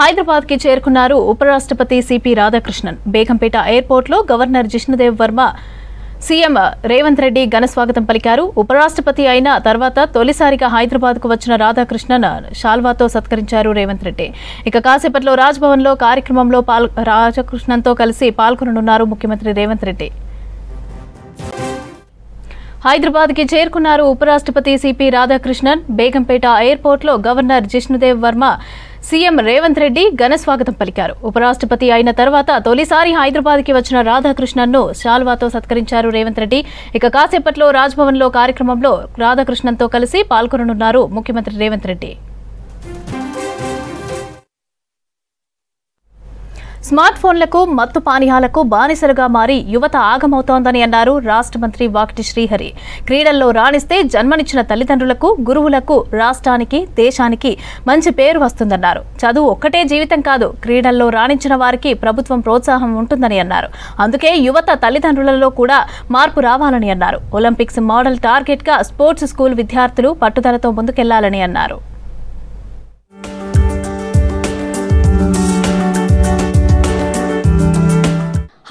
హైదరాబాద్ కి చేరుకున్నారు ఉపరాష్ట్రపతి సిపి రాధాకృష్ణన్. బేగంపేట ఎయిర్పోర్ట్ లో గవర్నర్ జిష్ణుదేవ్ వర్మ సీఎం రేవంత్ రెడ్డి ఘన స్వాగతం పలికారు. ఉపరాష్ట్రపతి అయిన తర్వాత తొలిసారిగా హైదరాబాద్ కు వచ్చిన రాధాకృష్ణన్ శాల్వాతో సత్కరించారు రేవంత్ రెడ్డి. ఇక కాసేపట్లో రాజ్భవన్ లో కార్యక్రమంలో రాధాకృష్ణన్ తో కలిసి పాల్గొననున్నారు ముఖ్యమంత్రి రేవంత్ రెడ్డి. హైదరాబాద్ కి చేరుకున్నారు ఉపరాష్ట్రపతి సిపి రాధాకృష్ణన్. బేగంపేట ఎయిర్పోర్ట్ లో గవర్నర్ జిష్ణుదేవ్ వర్మ సీఎం రేవంత్ రెడ్డి ఘన స్వాగతం పలికారు. ఉపరాష్ట్రపతి అయిన తర్వాత తొలిసారి హైదరాబాద్ కి వచ్చిన రాధాకృష్ణన్ ను శాల్వాతో సత్కరించారు రేవంత్ రెడ్డి. ఇక కాసేపట్లో రాజ్భవన్ లో కార్యక్రమంలో రాధాకృష్ణన్ తో కలిసి పాల్గొననున్నారు ముఖ్యమంత్రి రేవంత్ రెడ్డి. స్మార్ట్ ఫోన్లకు మత్తు పానీయాలకు బానిసలుగా మారి యువత ఆగమవుతోందని అన్నారు రాష్ట్ర మంత్రి వాకిటి శ్రీహరి. క్రీడల్లో రాణిస్తే జన్మనిచ్చిన తల్లిదండ్రులకు, గురువులకు, రాష్ట్రానికి, దేశానికి మంచి పేరు వస్తుందన్నారు. చదువు ఒక్కటే జీవితం కాదు, క్రీడల్లో రాణించిన వారికి ప్రభుత్వం ప్రోత్సాహం ఉంటుందని అన్నారు. అందుకే యువత తల్లిదండ్రులలో కూడా మార్పు రావాలని అన్నారు. ఒలింపిక్స్ మోడల్ టార్గెట్ గా స్పోర్ట్స్ స్కూల్ విద్యార్థులు పట్టుదలతో ముందుకెళ్లాలని అన్నారు.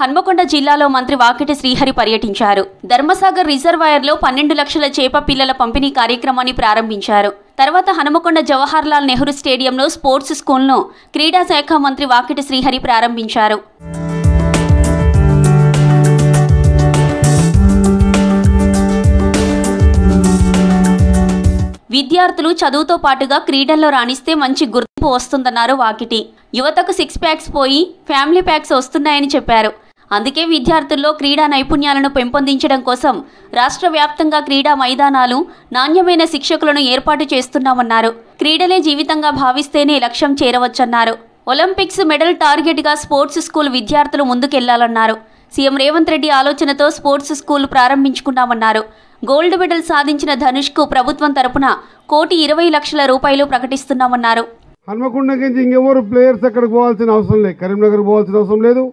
హన్మకొండ జిల్లాలో మంత్రి వాకిటి శ్రీహరి పర్యటించారు. ధర్మసాగర్ రిజర్వాయర్లో 12 లక్షల చేప పిల్లల పంపిణీ కార్యక్రమాన్ని ప్రారంభించారు. తర్వాత హనుమకొండ జవహర్లాల్ నెహ్రూ స్టేడియంలో స్పోర్ట్స్ స్కూల్ను క్రీడా శాఖ మంత్రి వాకిటి శ్రీహరి ప్రారంభించారు. విద్యార్థులు చదువుతో పాటుగా క్రీడల్లో రాణిస్తే మంచి గుర్తింపు వస్తుందన్నారు వాకిటి. యువతకు 6 ప్యాక్స్ పోయి ఫ్యామిలీ ప్యాక్స్ వస్తున్నాయని చెప్పారు. అందుకే విద్యార్థుల్లో క్రీడా నైపుణ్యాలను పెంపొందించడం కోసం రాష్ట్ర వ్యాప్తంగా క్రీడా మైదానాలు, నాణ్యమైన శిక్షకులను ఏర్పాటు చేస్తున్నామన్నారు. క్రీడలే జీవితంగా భావిస్తేనే లక్ష్యం చేరవచ్చన్నారు. ఒలింపిక్స్ మెడల్ టార్గెట్గా స్పోర్ట్స్ స్కూల్ విద్యార్థులు ముందుకెళ్లాలన్నారు. సీఎం రేవంత్ రెడ్డి ఆలోచనతో స్పోర్ట్స్ స్కూల్ ప్రారంభించుకున్నామన్నారు. గోల్డ్ మెడల్ సాధించిన ధనుష్కు ప్రభుత్వం తరపున ₹1,20,00,000 ప్రకటిస్తున్నామన్నారు. హన్మకొండకి ఇంకెవరు ప్లేయర్స్ అక్కడికి పోవాల్సిన అవసరం లేదు. కరీంనగర్ పోవాల్సిన అవసరం లేదు,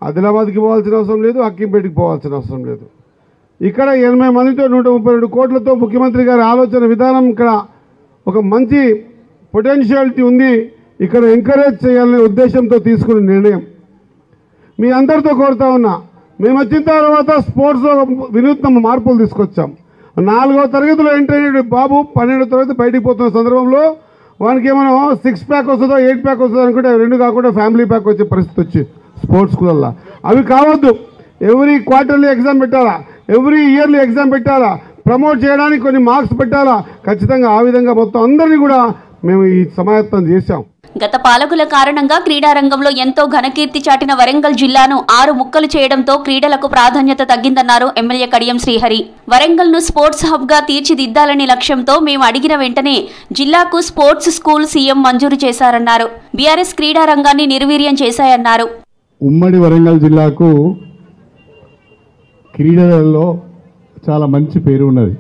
ఆదిలాబాద్కి పోవాల్సిన అవసరం లేదు, హక్కింపేటకి పోవాల్సిన అవసరం లేదు. ఇక్కడ 80 మందితో 132 కోట్లతో ముఖ్యమంత్రి గారి ఆలోచన విధానం ఇక్కడ ఒక మంచి పొటెన్షియాలిటీ ఉంది. ఇక్కడ ఎంకరేజ్ చేయాలనే ఉద్దేశంతో తీసుకున్న నిర్ణయం. మీ అందరితో కోరుతా ఉన్నా, మేము వచ్చిన తర్వాత స్పోర్ట్స్లో వినూత్న మార్పులు తీసుకొచ్చాం. 4వ తరగతిలో ఎంటర్ అయిన బాబు 12వ తరగతి బయటికి పోతున్న సందర్భంలో వానికి ఏమైనా 6 ప్యాక్ వస్తుందో 8 ప్యాక్ వస్తుందో అనుకుంటే 2 కాకుండా ఫ్యామిలీ ప్యాక్ వచ్చే పరిస్థితి వచ్చింది స్పోర్ట్స్ స్కూళ్ళల్లో. అవి కావద్దు. ఎవ్రీ క్వార్టర్లీ ఎగ్జామ్ పెట్టాలా, ఎవ్రీ ఇయర్లీ ఎగ్జామ్ పెట్టాలా, ప్రమోట్ చేయడానికి కొన్ని మార్క్స్ పెట్టాలా. ఖచ్చితంగా ఆ విధంగా మొత్తం అందరినీ కూడా మేము ఈ సమాయత్తం చేశాం. గత పాలకుల కారణంగా క్రీడారంగంలో ఎంతో ఘనకీర్తి చాటిన వరంగల్ జిల్లాను 6 ముక్కలు చేయడంతో క్రీడలకు ప్రాధాన్యత తగ్గిందన్నారు ఎమ్మెల్యే కడియం శ్రీహరి. వరంగల్ను స్పోర్ట్స్ హబ్ గా తీర్చిదిద్దాలనే లక్ష్యంతో మేము అడిగిన వెంటనే జిల్లాకు స్పోర్ట్స్ స్కూల్ సీఎం మంజూరు చేశారన్నారు. బీఆర్ఎస్ క్రీడారంగాన్ని నిర్వీర్యం చేశాయన్నారు. ఉమ్మడి వరంగల్ జిల్లాకు క్రీడలలో చాలా మంచి పేరు ఉన్నది.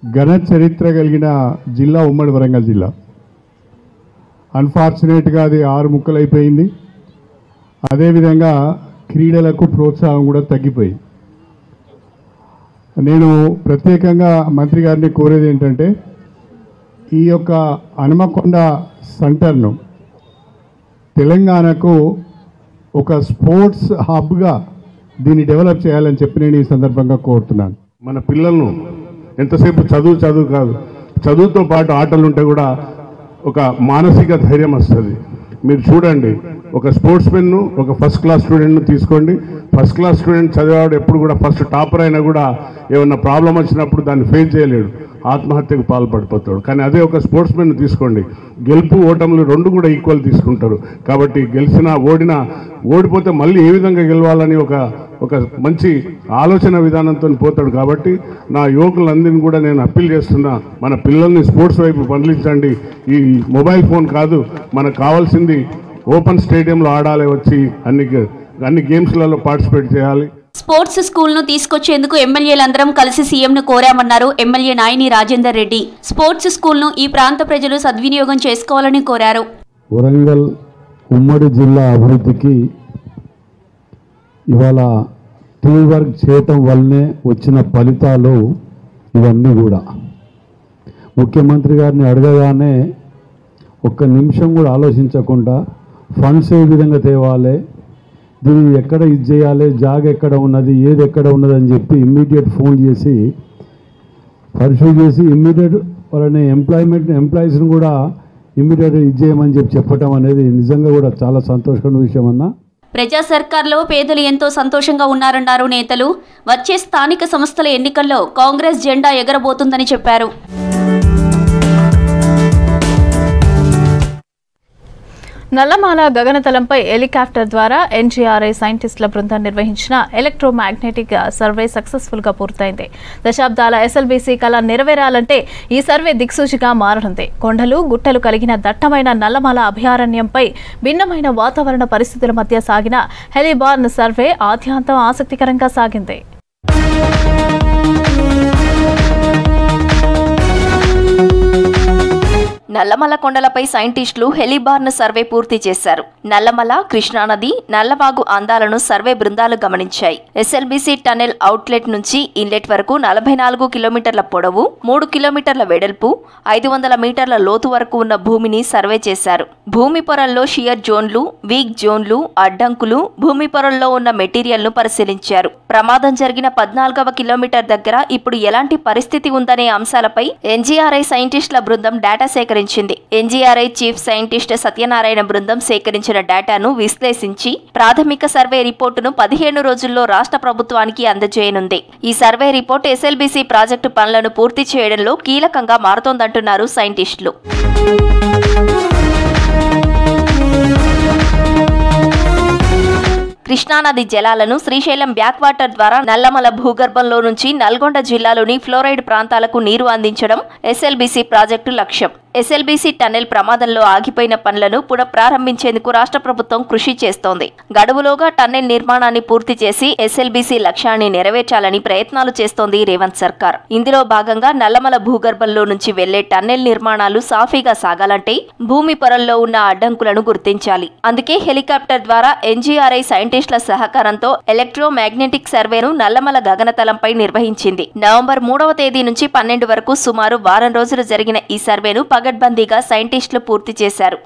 ఘన చరిత్ర కలిగిన జిల్లా ఉమ్మడి వరంగల్ జిల్లా. అన్ఫార్చునేట్గా అది 6 ముక్కలైపోయింది. అదేవిధంగా క్రీడలకు ప్రోత్సాహం కూడా తగ్గిపోయింది. నేను ప్రత్యేకంగా మంత్రి గారిని కోరేది ఏంటంటే, ఈ యొక్క హనుమకొండ సెంటర్ను తెలంగాణకు ఒక స్పోర్ట్స్ హబ్గా దీన్ని డెవలప్ చేయాలని చెప్పి నేను ఈ సందర్భంగా కోరుతున్నాను. మన పిల్లలను ఎంతసేపు చదువు కాదు, చదువుతో పాటు ఆటలు ఉంటే కూడా ఒక మానసిక ధైర్యం వస్తుంది. మీరు చూడండి, ఒక స్పోర్ట్స్ మెన్ను, ఒక ఫస్ట్ క్లాస్ స్టూడెంట్ను తీసుకోండి. ఫస్ట్ క్లాస్ స్టూడెంట్ చదివాడు ఎప్పుడు కూడా ఫస్ట్ టాపర్ అయినా కూడా ఏమన్నా ప్రాబ్లం వచ్చినప్పుడు దాన్ని ఫేస్ చేయలేడు, ఆత్మహత్యకు పాల్పడిపోతాడు. కానీ అదే ఒక స్పోర్ట్స్ మెన్ తీసుకోండి, గెలుపు ఓటములు 2 కూడా ఈక్వల్ తీసుకుంటారు. కాబట్టి గెలిచినా ఓడిపోతే మళ్ళీ ఏ విధంగా గెలవాలని ఒక మంచి ఆలోచన విధానంతో పోతాడు. కాబట్టి నా యువకులందరినీ కూడా నేను అప్పీల్ చేస్తున్నా, మన పిల్లల్ని స్పోర్ట్స్ వైపు పండించండి. ఈ మొబైల్ ఫోన్ కాదు, మనకు కావాల్సింది ఓపెన్ స్టేడియంలో ఆడాలి, వచ్చి అన్ని గేమ్స్లలో పార్టిసిపేట్ చేయాలి. స్పోర్ట్స్ స్కూల్ను తీసుకొచ్చేందుకు ఎమ్మెల్యేలందరం కలిసి సీఎంను కోరామన్నారు ఎమ్మెల్యే నాయిని రాజేందర్ రెడ్డి. స్పోర్ట్స్ స్కూల్ను ఈ ప్రాంత ప్రజలు సద్వినియోగం చేసుకోవాలని కోరారు. వరంగల్ ఉమ్మడి జిల్లా అభివృద్ధికి ఇవాళ టీం వర్క్ చేయటం వల్లనే వచ్చిన ఫలితాలు ఇవన్నీ కూడా. ముఖ్యమంత్రి గారిని అడగగానే ఒక్క నిమిషం కూడా ఆలోచించకుండా ఫండ్స్ ఏ విధంగా తేవాలి, దీన్ని ఎక్కడ ఇది చేయాలి, జాగ ఎక్కడ ఉన్నది, ఏది ఎక్కడ ఉన్నది అని చెప్పి ఇమ్మీడియట్ ఫోన్ చేసి పరిశోధన చేసి ఇమ్మీడియట్ వాళ్ళని ఎంప్లాయీస్ని కూడా ఇమ్మీడియట్ ఇది చేయమని చెప్పటం అనేది నిజంగా కూడా చాలా సంతోషకరమైన విషయం అన్న. ప్రజా సర్కార్లో పేదలు ఎంతో సంతోషంగా ఉన్నారన్నారు నేతలు. వచ్చే స్థానిక సంస్థల ఎన్నికల్లో కాంగ్రెస్ జెండా ఎగరబోతుందని చెప్పారు. నల్లమాల గగనతలంపై హెలికాప్టర్ ద్వారా ఎన్జీఆర్ఐ సైంటిస్టుల బృందం నిర్వహించిన ఎలక్ట్రోమాగ్నెటిక్ సర్వే సక్సెస్ఫుల్ గా పూర్తయింది. దశాబ్దాల ఎస్ఎల్బీసీ కళ నెరవేరాలంటే ఈ సర్వే దిక్సూచిగా మారనుంది. కొండలు గుట్టలు కలిగిన దట్టమైన నల్లమాల అభయారణ్యంపై భిన్నమైన వాతావరణ పరిస్థితుల మధ్య సాగిన హెలిబార్న్ సర్వే ఆద్యాంతం ఆసక్తికరంగా సాగింది. నల్లమల కొండలపై సైంటిస్టులు హెలిబార్న్ సర్వే పూర్తి చేశారు. నల్లమల, కృష్ణానది, నల్లవాగు అందాలను సర్వే బృందాలు గమనించాయి. ఎస్ఎల్బీసీ టనెల్ అవుట్లెట్ నుంచి ఇన్లెట్ వరకు 44 కిలోమీటర్ల పొడవు, 3 కిలోమీటర్ల వెడల్పు, 500 మీటర్ల లోతు వరకు ఉన్న భూమిని సర్వే చేశారు. భూమి పొరల్లో షియర్ జోన్లు, వీక్ జోన్లు, అడ్డంకులు, భూమి పొరల్లో ఉన్న మెటీరియల్ను పరిశీలించారు. ప్రమాదం జరిగిన 14వ కిలోమీటర్ దగ్గర ఇప్పుడు ఎలాంటి పరిస్థితి ఉందనే అంశాలపై ఎన్జీఆర్ఐ సైంటిస్టుల బృందం డేటా సేకరించింది. ఎన్జీఆర్ఐ చీఫ్ సైంటిస్ట్ సత్యనారాయణ బృందం సేకరించిన డేటాను విశ్లేషించి ప్రాథమిక సర్వే రిపోర్టును 15 రోజుల్లో రాష్ట్ర ప్రభుత్వానికి అందజేయనుంది. ఈ సర్వే రిపోర్ట్ ఎస్ఎల్బీసీ ప్రాజెక్టు పనులను పూర్తి చేయడంలో కీలకంగా మారుతోందంటున్నారు సైంటిస్టులు. కృష్ణానది జలాలను శ్రీశైలం బ్యాక్ వాటర్ ద్వారా నల్లమల భూగర్భంలో నుంచి నల్గొండ జిల్లాలోని ఫ్లోరైడ్ ప్రాంతాలకు నీరు అందించడం ఎస్ఎల్బీసీ ప్రాజెక్టు లక్ష్యం. ఎస్ఎల్బీసీ టన్నెల్ ప్రమాదంలో ఆగిపోయిన పనులను పునఃప్రారంభించేందుకు రాష్ట్ర ప్రభుత్వం కృషి చేస్తోంది. గడువులోగా టన్నెల్ నిర్మాణాన్ని పూర్తి చేసి ఎస్ఎల్బీసీ లక్ష్యాన్ని నెరవేర్చాలని ప్రయత్నాలు చేస్తోంది రేవంత్ సర్కార్. ఇందులో భాగంగా నల్లమల భూగర్భంలో నుంచి వెళ్లే టన్నెల్ నిర్మాణాలు సాఫీగా సాగాలంటే భూమి పొరల్లో ఉన్న అడ్డంకులను గుర్తించాలి. అందుకే హెలికాప్టర్ ద్వారా ఎన్జీఆర్ఐ సైంటిస్టుల సహకారంతో ఎలక్ట్రోమాగ్నెటిక్ సర్వేను నల్లమల గగనతలంపై నిర్వహించింది. నవంబర్ 3వ తేదీ నుంచి 12 వరకు సుమారు వారం రోజులు జరిగిన ఈ సర్వేను పగడ్బందీగా సైంటిస్టులు పూర్తి చేశారు.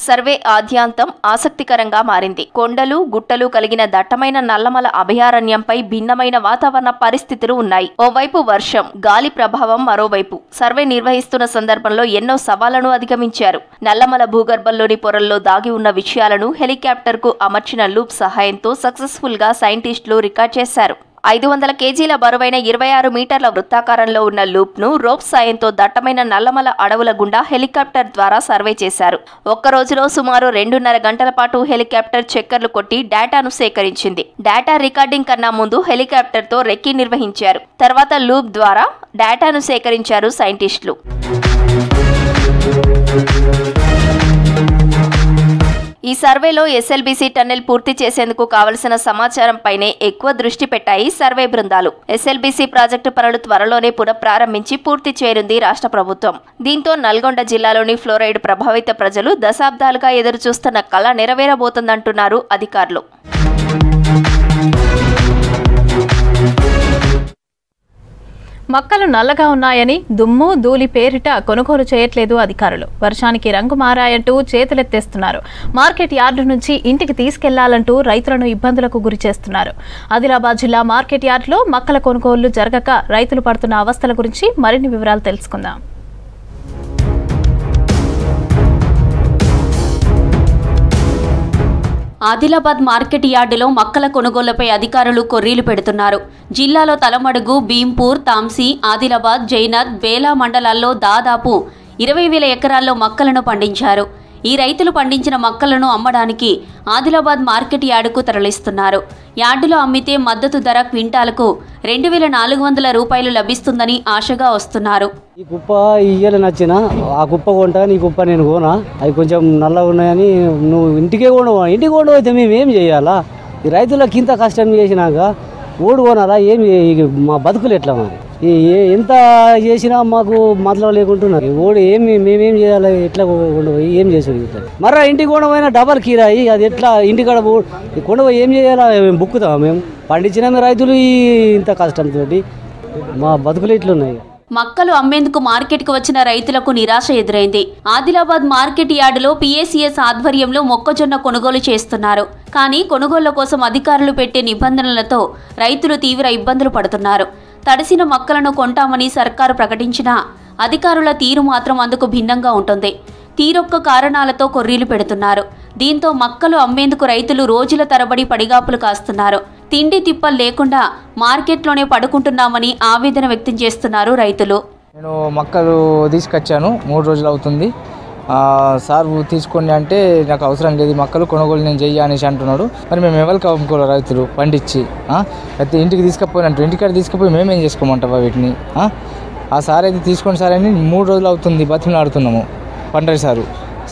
సర్వే ఆద్యాంతం ఆసక్తికరంగా మారింది. కొండలు గుట్టలు కలిగిన దట్టమైన నల్లమల అభయారణ్యంపై భిన్నమైన వాతావరణ పరిస్థితులు ఉన్నాయి. ఓవైపు వర్షం, గాలి ప్రభావం, మరోవైపు సర్వే నిర్వహిస్తున్న సందర్భంలో ఎన్నో సవాళ్లను అధిగమించారు. నల్లమల భూగర్భంలోని పొరల్లో దాగి ఉన్న విషయాలను హెలికాప్టర్ కు అమర్చిన లూప్ సహాయంతో సక్సెస్ఫుల్ గా సైంటిస్టులు రికార్డ్ చేశారు. 500 కేజీల బరువైన 26 మీటర్ల వృత్తాకారంలో ఉన్న లూప్ ను రోప్ సాయంతో దట్టమైన నల్లమల అడవుల గుండా హెలికాప్టర్ ద్వారా సర్వే చేశారు. ఒక్క రోజులో సుమారు 2.5 గంటల పాటు హెలికాప్టర్ చక్కర్లు కొట్టి డేటాను సేకరించింది. డేటా రికార్డింగ్ కన్నా ముందు హెలికాప్టర్ తో రెక్కీ నిర్వహించారు. తర్వాత లూప్ ద్వారా డేటాను సేకరించారు సైంటిస్టులు. ఈ సర్వేలో ఎస్ఎల్బీసీ టన్నెల్ పూర్తి చేసేందుకు కావలసిన సమాచారంపైనే ఎక్కువ దృష్టి పెట్టాయి సర్వే బృందాలు. ఎస్ఎల్బీసీ ప్రాజెక్టు పనులు త్వరలోనే పునఃప్రారంభించి పూర్తి చేయనుంది రాష్ట్ర ప్రభుత్వం. దీంతో నల్గొండ జిల్లాలోని ఫ్లోరైడ్ ప్రభావిత ప్రజలు దశాబ్దాలుగా ఎదురుచూస్తున్న కళ నెరవేరబోతుందంటున్నారు అధికారులు. మక్కలు నల్లగా ఉన్నాయని దుమ్ము ధూళి పేరిట కొనుగోలు చేయట్లేదు అధికారులు. వర్షానికి రంగు మారాయంటూ చేతులెత్తేస్తున్నారు. మార్కెట్ యార్డు నుంచి ఇంటికి తీసుకెళ్లాలంటూ రైతులను ఇబ్బందులకు గురి చేస్తున్నారు. ఆదిలాబాద్ జిల్లా మార్కెట్ యార్డులో మక్కల కొనుగోళ్లు జరగక రైతులు పడుతున్న అవస్థల గురించి మరిన్ని వివరాలు తెలుసుకుందాం. ఆదిలాబాద్ మార్కెట్ యార్డులో మక్కల కొనుగోళ్లపై అధికారులు కొర్రీలు పెడుతున్నారు. జిల్లాలో తలమడుగు, భీంపూర్, తాంసీ, ఆదిలాబాద్, జైనత్, బేలా మండలాల్లో దాదాపు 20,000 ఎకరాల్లో మక్కలను పండించారు. ఈ రైతులు పండించిన మక్కలను అమ్మడానికి ఆదిలాబాద్ మార్కెట్ యార్డుకు తరలిస్తున్నారు. యార్డులో అమ్మితే మద్దతు ధర క్వింటాలకు 2,400 రూపాయలు లభిస్తుందని ఆశగా వస్తున్నారు. ఈ కుప్ప ఇయ్యాల నచ్చిన ఆ కుప్ప కొంటా, నీ కుప్ప నేను కోనా, అవి కొంచెం నల్లగా ఉన్నాయని నువ్వు ఇంటికి కొండవైతే మేము ఏం చేయాలా? ఈ రైతులకు ఇంత కష్టం చేసినాక ఓడు కొనాలా? ఏమి మా బతుకులు ఎట్లా మరి? ఎంత చేసినా మాకు మతలం లేకుంటున్నారు. ఓడి మేమేం చేయాలి, ఎట్లా కొండపోయి ఏం చేసాడు ఇట్లా మర్రా ఇంటికి కొండపోయినా డబల్ కిరాయి, అది ఎట్లా ఇంటికాడ కొండపోయి ఏం చేయాలా, మేము బుక్కుతాం. మేము పండించిన రైతులు ఇంత కష్టంతో మా బతుకులు ఇట్లున్నాయి. మక్కలు అమ్మేందుకు మార్కెట్కు వచ్చిన రైతులకు నిరాశ ఎదురైంది. ఆదిలాబాద్ మార్కెట్ యార్డులో PACS ఆధ్వర్యంలో మొక్కజొన్న కొనుగోలు చేస్తున్నారు. కానీ కొనుగోళ్ల కోసం అధికారులు పెట్టే నిబంధనలతో రైతులు తీవ్ర ఇబ్బందులు పడుతున్నారు. తడిసిన మొక్కలను కొంటామని సర్కారు ప్రకటించినా అధికారుల తీరు మాత్రం అందుకు భిన్నంగా ఉంటుంది. తీరొక్క కారణాలతో కొర్రీలు పెడుతున్నారు. దీంతో మక్కలు అమ్మేందుకు రైతులు రోజుల తరబడి పడిగాపులు కాస్తున్నారు. తిండి తిప్పలు లేకుండా మార్కెట్లోనే పడుకుంటున్నామని ఆవేదన వ్యక్తం చేస్తున్నారు రైతులు. నేను మక్కలు తీసుకొచ్చాను, 3 రోజులు అవుతుంది. సార్ తీసుకోండి అంటే నాకు అవసరం లేదు, మక్కలు కొనుగోలు నేను చెయ్యి అనేసి అంటున్నాడు. మరి మేము ఎవరికి అమ్ముకోవాలి, రైతులు పండించి అయితే ఇంటికి తీసుకుపోయినట్టు ఇంటికాడ తీసుకుపోయి మేమేం చేసుకోమంటావా వీటిని? ఆ సార్ అయితే తీసుకోండి సార్ అని 3 రోజులు అవుతుంది బతిమలాడుతున్నాము. పండ్రి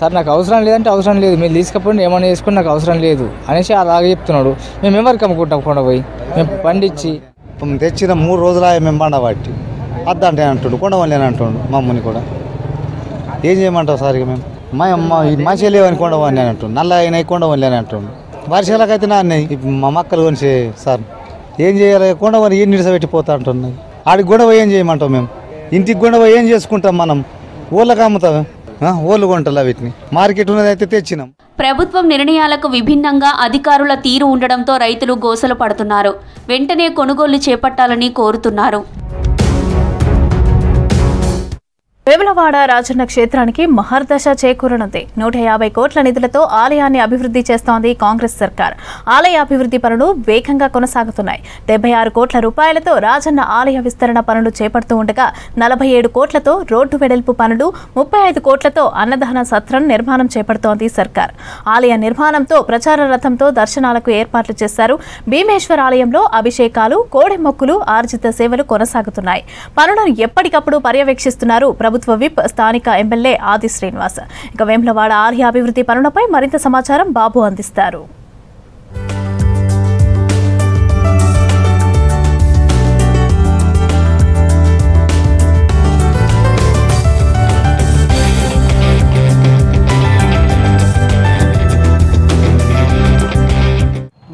సార్ నాకు అవసరం లేదంటే అవసరం లేదు, మీరు తీసుకుపోండి ఏమైనా చేసుకుని నాకు అవసరం లేదు అనేసి అలాగే చెప్తున్నాడు. మేము ఎవరికి అమ్ముకుంటాం కొండపోయి, మేము పండించి తెచ్చిన 3 రోజులు మేము పండబట్టి అద్దంటే అంటుండు, కొండవల్లేని అంటుండు. మా అమ్మని కూడా ఏం చేయమంటావు సార్? ఇక మేము మంచిగా లేవని కొండవని అని అంటుండు, నల్ల అయినాయి కొండవల్లేని అంటుండు. వర్షాలకైతే నాన్నయ్యి మా మక్కలు కొనిసే సార్ ఏం చేయాలి, కొండవని ఏం నిడిసబెట్టిపోతా అంటున్నాయి. ఆడికి గొడవ ఏం చేయమంటావు? మేము ఇంటికి గొడవ ఏం చేసుకుంటాం? మనం ఊళ్ళకి అమ్ముతాం, ఓళ్ళు కొంటాలా వీటిని? మార్కెట్ ఉన్నదైతే తెచ్చినాం. ప్రభుత్వం నిర్ణయాలకు విభిన్నంగా అధికారుల తీరు ఉండడంతో రైతులు గోసలు పడుతున్నారు. వెంటనే కొనుగోళ్లు చేపట్టాలని కోరుతున్నారు. వేములవాడ రాజన్న క్షేత్రానికి మహర్దశ చేకూరనుంది. 150 కోట్ల నిధులతో ఆలయాన్ని అభివృద్ధి చేస్తోంది కాంగ్రెస్ సర్కార్. ఆలయ అభివృద్ధి పనులు వేగంగా కొనసాగుతున్నాయి. 76 కోట్ల రూపాయలతో రాజన్న ఆలయ విస్తరణ పనులు చేపడుతూ ఉండగా 47 కోట్లతో రోడ్డు వెడల్పు పనులు, 35 కోట్లతో అన్నదాన సత్రం నిర్మాణం చేపడుతోంది సర్కార్. ఆలయ నిర్మాణంతో ప్రచార రథంతో దర్శనాలకు ఏర్పాట్లు చేశారు. భీమేశ్వర్ ఆలయంలో అభిషేకాలు, కోడెమొక్కులు, ఆర్జిత సేవలు కొనసాగుతున్నాయి. పనులను ఎప్పటికప్పుడు పర్యవేక్షిస్తున్నారు ప్రభుత్వ విప్ స్థానిక ఎమ్మెల్యే ఆది శ్రీనివాస్. ఇక వేములవాడ ఆలయ అభివృద్ధి పనులపై మరింత సమాచారం బాబు అందిస్తారు.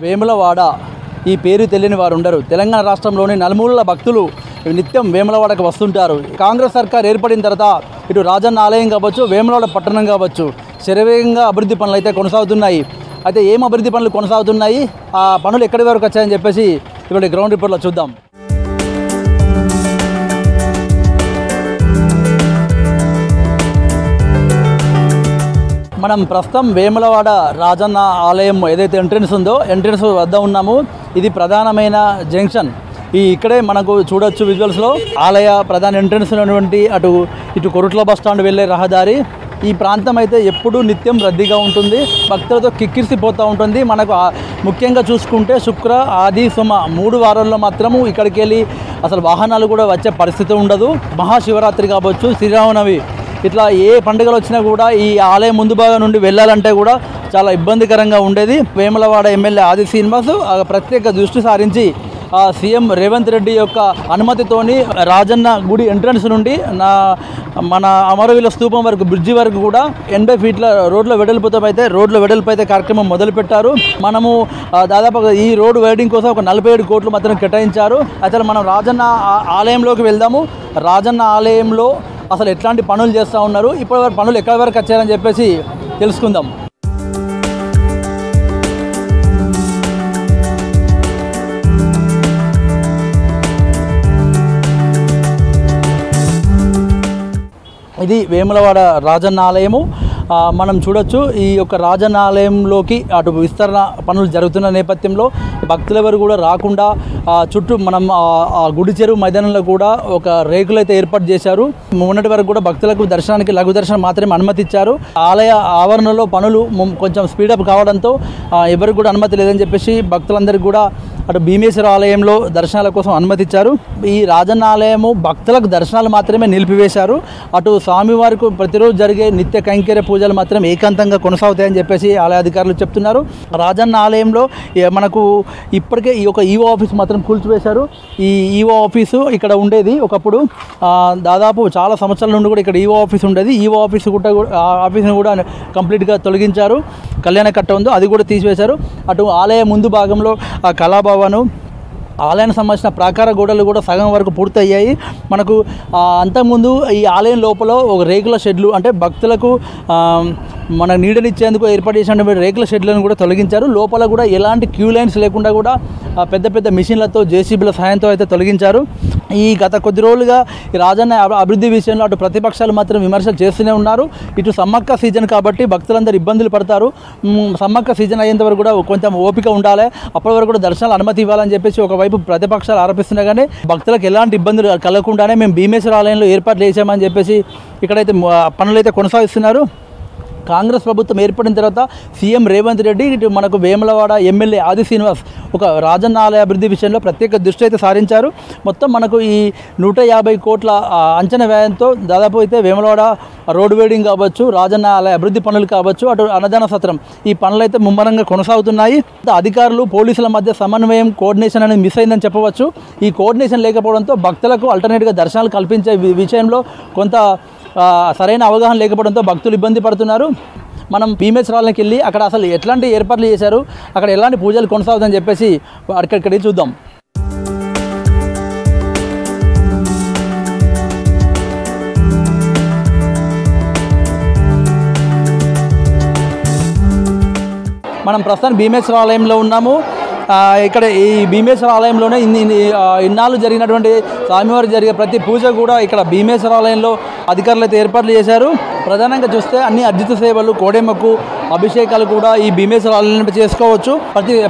వేములవాడ ఈ పేరు తెలియని వారు ఉండరు. తెలంగాణ రాష్ట్రంలోని నలుమూలల భక్తులు నిత్యం వేములవాడకు వస్తుంటారు. కాంగ్రెస్ సర్కార్ ఏర్పడిన తర్వాత ఇటు రాజన్న ఆలయం కావచ్చు, వేములవాడ పట్టణం కావచ్చు, శరవేగంగా అభివృద్ధి పనులు అయితే కొనసాగుతున్నాయి. అయితే ఏం అభివృద్ధి పనులు కొనసాగుతున్నాయి, ఆ పనులు ఎక్కడి వరకు వచ్చాయని చెప్పేసి ఇప్పుడు గ్రౌండ్ రిపోర్ట్లో చూద్దాం. మనం ప్రస్తుతం వేములవాడ రాజన్న ఆలయం ఏదైతే ఎంట్రన్స్ ఉందో ఎంట్రన్స్ వద్ద ఉన్నాము. ఇది ప్రధానమైన జంక్షన్. ఇక్కడే మనకు చూడొచ్చు విజువల్స్లో ఆలయ ప్రధాన ఎంట్రన్స్ ఉన్నటువంటి ఇటు కొరుట్ల బస్ స్టాండ్ వెళ్ళే రహదారి. ఈ ప్రాంతం అయితే ఎప్పుడూ నిత్యం రద్దీగా ఉంటుంది, భక్తులతో కిక్కిరిసిపోతూ ఉంటుంది. మనకు ముఖ్యంగా చూసుకుంటే శుక్ర, ఆది, సోమ 3 వారాల్లో మాత్రము ఇక్కడికి వెళ్ళి అసలు వాహనాలు కూడా వచ్చే పరిస్థితి ఉండదు. మహాశివరాత్రి కావచ్చు, శ్రీరామనవమి, ఇట్లా ఏ పండుగలు వచ్చినా కూడా ఈ ఆలయం ముందు భాగం నుండి వెళ్ళాలంటే కూడా చాలా ఇబ్బందికరంగా ఉండేది. వేములవాడ ఎమ్మెల్యే ఆది శ్రీనివాస్ ప్రత్యేక దృష్టి సారించి సీఎం రేవంత్ రెడ్డి యొక్క అనుమతితోని రాజన్న గుడి ఎంట్రన్స్ నుండి మన అమరవీల స్తూపం వరకు బ్రిడ్జి వరకు కూడా 80 ఫీట్ల రోడ్ల వెడల్పుతో అయితే కార్యక్రమం మొదలుపెట్టారు. మనము దాదాపుగా ఈ రోడ్డు వైడింగ్ కోసం ఒక 47 కోట్లు మాత్రం కేటాయించారు. అసలు మనం రాజన్న ఆలయంలోకి వెళ్దాము. రాజన్న ఆలయంలో అసలు ఎట్లాంటి పనులు చేస్తూ ఉన్నారు, ఇప్పటి పనులు ఎక్కడి వరకు వచ్చారని చెప్పేసి తెలుసుకుందాం. ఇది వేములవాడ రాజన్న ఆలయము. మనం చూడొచ్చు ఈ యొక్క రాజన్న ఆలయంలోకి అటు విస్తరణ పనులు జరుగుతున్న నేపథ్యంలో భక్తులెవరు కూడా రాకుండా చుట్టూ మనం గుడి చెరువు మైదానంలో కూడా ఒక రేకులు అయితే ఏర్పాటు చేశారు. మొన్నటి వరకు కూడా భక్తులకు దర్శనానికి లఘు దర్శనం మాత్రమే అనుమతి ఇచ్చారు. ఆలయ ఆవరణలో పనులు కొంచెం స్పీడప్ కావడంతో ఎవరికి కూడా అనుమతి లేదని చెప్పేసి భక్తులందరికీ కూడా అటు భీమేశ్వర ఆలయంలో దర్శనాల కోసం అనుమతిచ్చారు. ఈ రాజన్న ఆలయము భక్తులకు దర్శనాలు మాత్రమే నిలిపివేశారు. అటు స్వామివారికి ప్రతిరోజు జరిగే నిత్య కైంకర్య పూజలు మాత్రం ఏకాంతంగా కొనసాగుతాయని చెప్పేసి ఆలయ అధికారులు చెప్తున్నారు. రాజన్న ఆలయంలో మనకు ఇప్పటికే ఈ యొక్క ఈవో ఆఫీస్ మాత్రం కూల్చివేశారు. ఈ ఈవో ఆఫీసు ఇక్కడ ఉండేది ఒకప్పుడు, దాదాపు చాలా సంవత్సరాల నుండి కూడా ఇక్కడ ఈవో ఆఫీస్ ఉండేది. ఈవో ఆఫీస్ కూడా ఆఫీస్ని కూడా కంప్లీట్గా తొలగించారు. కళ్యాణ కట్ట ఉందో అది కూడా తీసివేశారు. అటు ఆలయ ముందు భాగంలో ఆ కళాభవను, ఆలయానికి సంబంధించిన ప్రాకార గోడలు కూడా సగం వరకు పూర్తయ్యాయి. మనకు అంతకుముందు ఈ ఆలయం లోపల ఒక రేకుల షెడ్లు, అంటే భక్తులకు మన నీడనిచ్చేందుకు ఏర్పాటు చేసినటువంటి రేకుల షెడ్లను కూడా తొలగించారు. లోపల కూడా ఎలాంటి క్యూ లైన్స్ లేకుండా కూడా పెద్ద పెద్ద మిషన్లతో జేసీబీల సహాయంతో అయితే తొలగించారు. ఈ గత కొద్ది రోజులుగా ఈ రాజన్న అభివృద్ధి విషయంలో అటు ప్రతిపక్షాలు మాత్రం విమర్శలు చేస్తూనే ఉన్నారు. ఇటు సమ్మక్క సీజన్ కాబట్టి భక్తులందరూ ఇబ్బందులు పడతారు. సమ్మక్క సీజన్ అయ్యేంత వరకు కూడా కొంచెం ఓపిక ఉండాలి, అప్పటి వరకు కూడా దర్శనాలు అనుమతి ఇవ్వాలని చెప్పేసి ఒకవైపు ప్రతిపక్షాలు ఆరోపిస్తున్నా కానీ భక్తులకు ఎలాంటి ఇబ్బందులు కలగకుండానే మేము భీమేశ్వర ఆలయంలో ఏర్పాట్లు చేశామని చెప్పేసి ఇక్కడైతే పనులు అయితే కొనసాగిస్తున్నారు. కాంగ్రెస్ ప్రభుత్వం ఏర్పడిన తర్వాత సీఎం రేవంత్ రెడ్డి ఇటు మనకు వేములవాడ ఎమ్మెల్యే ఆది శ్రీనివాస్ ఒక రాజన్న ఆలయ అభివృద్ధి విషయంలో ప్రత్యేక దృష్టి అయితే సారించారు. మొత్తం మనకు ఈ 150 కోట్ల అంచనా వ్యయంతో దాదాపు అయితే వేములవాడ రోడ్ వేడింగ్ కావచ్చు, రాజన్న ఆలయ అభివృద్ధి పనులు కావచ్చు, అటు అన్నదాన సత్రం, ఈ పనులు అయితే ముమ్మరంగా కొనసాగుతున్నాయి. అధికారులు పోలీసుల మధ్య సమన్వయం, కోఆర్డినేషన్ అనేది మిస్ అయిందని చెప్పవచ్చు. ఈ కోఆర్డినేషన్ లేకపోవడంతో భక్తులకు ఆల్టర్నేట్గా దర్శనాలు కల్పించే విషయంలో కొంత సరైన అవగాహన లేకపోవడంతో భక్తులు ఇబ్బంది పడుతున్నారు. మనం భీమేశ్వరాలకి వెళ్ళి అక్కడ అసలు ఎట్లాంటి ఏర్పాట్లు చేశారు, అక్కడ ఎలాంటి పూజలు కొనసాగుతుందని చెప్పేసి అక్కడికి చూద్దాం. మనం ప్రస్తుతం భీమేశ్వర ఆలయంలో ఉన్నాము. ఇక్కడ ఈ భీమేశ్వర ఆలయంలోనే ఇన్నాళ్ళు జరిగినటువంటి స్వామివారికి జరిగే ప్రతి పూజ కూడా ఇక్కడ భీమేశ్వర ఆలయంలో అధికారులు అయితే ఏర్పాట్లు చేశారు. ప్రధానంగా చూస్తే అన్ని అర్జిత సేవలు, కోడెమ్మకు అభిషేకాలు కూడా ఈ భీమేశ్వర ఆలయంలో చేసుకోవచ్చు.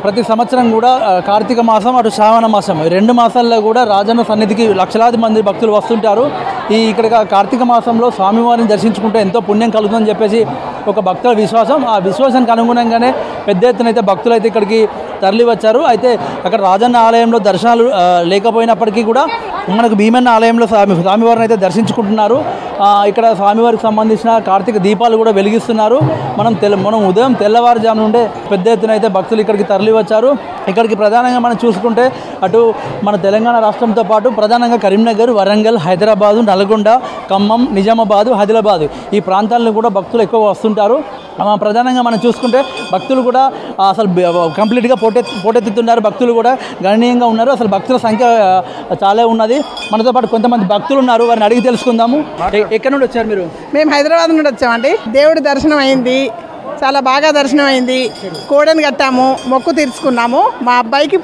ప్రతి సంవత్సరం కూడా కార్తీక మాసం అటు శ్రావణ మాసం 2 మాసాల్లో కూడా రాజన్న సన్నిధికి లక్షలాది మంది భక్తులు వస్తుంటారు. ఇక్కడ కార్తీక మాసంలో స్వామివారిని దర్శించుకుంటే ఎంతో పుణ్యం కలుగుతుందని చెప్పేసి ఒక భక్తుల విశ్వాసం. ఆ విశ్వాసానికి అనుగుణంగానే పెద్ద ఎత్తున అయితే భక్తులు అయితే ఇక్కడికి తరలి వచ్చారు. అయితే అక్కడ రాజన్న ఆలయంలో దర్శనాలు లేకపోయినప్పటికీ కూడా మనకు భీమన్న ఆలయంలో స్వామివారిని అయితే దర్శించుకుంటున్నారు. ఇక్కడ స్వామివారికి సంబంధించిన కార్తీక దీపాలు కూడా వెలిగిస్తున్నారు. మనం ఉదయం తెల్లవారుజాము నుండే పెద్ద ఎత్తున అయితే భక్తులు ఇక్కడికి తరలి వచ్చారు. ఇక్కడికి ప్రధానంగా మనం చూసుకుంటే అటు మన తెలంగాణ రాష్ట్రంతో పాటు ప్రధానంగా కరీంనగర్, వరంగల్, హైదరాబాదు, నల్గొండ, ఖమ్మం, నిజామాబాదు, ఆదిలాబాదు ఈ ప్రాంతాలను కూడా భక్తులు ఎక్కువ వస్తుంటారు. ప్రధానంగా మనం చూసుకుంటే భక్తులు కూడా అసలు కంప్లీట్గా పోటెత్తుతున్నారు. భక్తులు కూడా గణనీయంగా ఉన్నారు. అసలు భక్తుల సంఖ్య చాలా ఉన్నది. మనతో పాటు కొంతమంది భక్తులు ఉన్నారు, వారిని అడిగి తెలుసుకుందాము. ఎక్కడి నుండి వచ్చారు మీరు? మేము హైదరాబాద్ నుండి వచ్చామండి. దేవుడి దర్శనం అయింది, చాలా బాగా దర్శనం అయింది. కోడని కట్టాము, మొక్కు తీర్చుకున్నాము. మా అబ్బాయికి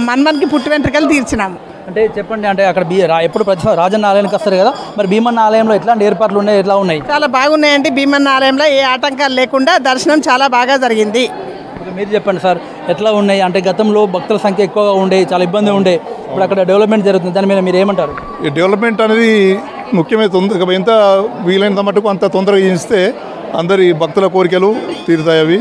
మన్మన్కి పుట్టి వెంట్రుకలు తీర్చినాము. అంటే చెప్పండి, అంటే అక్కడ ఎప్పుడు ప్రతి రాజన్న ఆలయానికి వస్తారు కదా, మరి భీమన్న ఆలయంలో ఎట్లాంటి ఏర్పాట్లు ఉన్నాయి, ఎట్లా ఉన్నాయి? చాలా బాగున్నాయండి. భీమన్న ఆలయంలో ఏ ఆటంకాలు లేకుండా దర్శనం చాలా బాగా జరిగింది. మీరు చెప్పండి సార్, ఎట్లా ఉన్నాయి? అంటే గతంలో భక్తుల సంఖ్య ఎక్కువగా ఉండే, చాలా ఇబ్బంది ఉండే, ఇప్పుడు అక్కడ డెవలప్మెంట్ జరుగుతుంది, దాని మీద మీరు ఏమంటారు? ఈ డెవలప్మెంట్ అనేది ముఖ్యమైన ఎంత వీలైనంత మటుకు అంత తొందరగా చేయిస్తే అందరి భక్తుల కోరికలు తీరుతాయి అవి.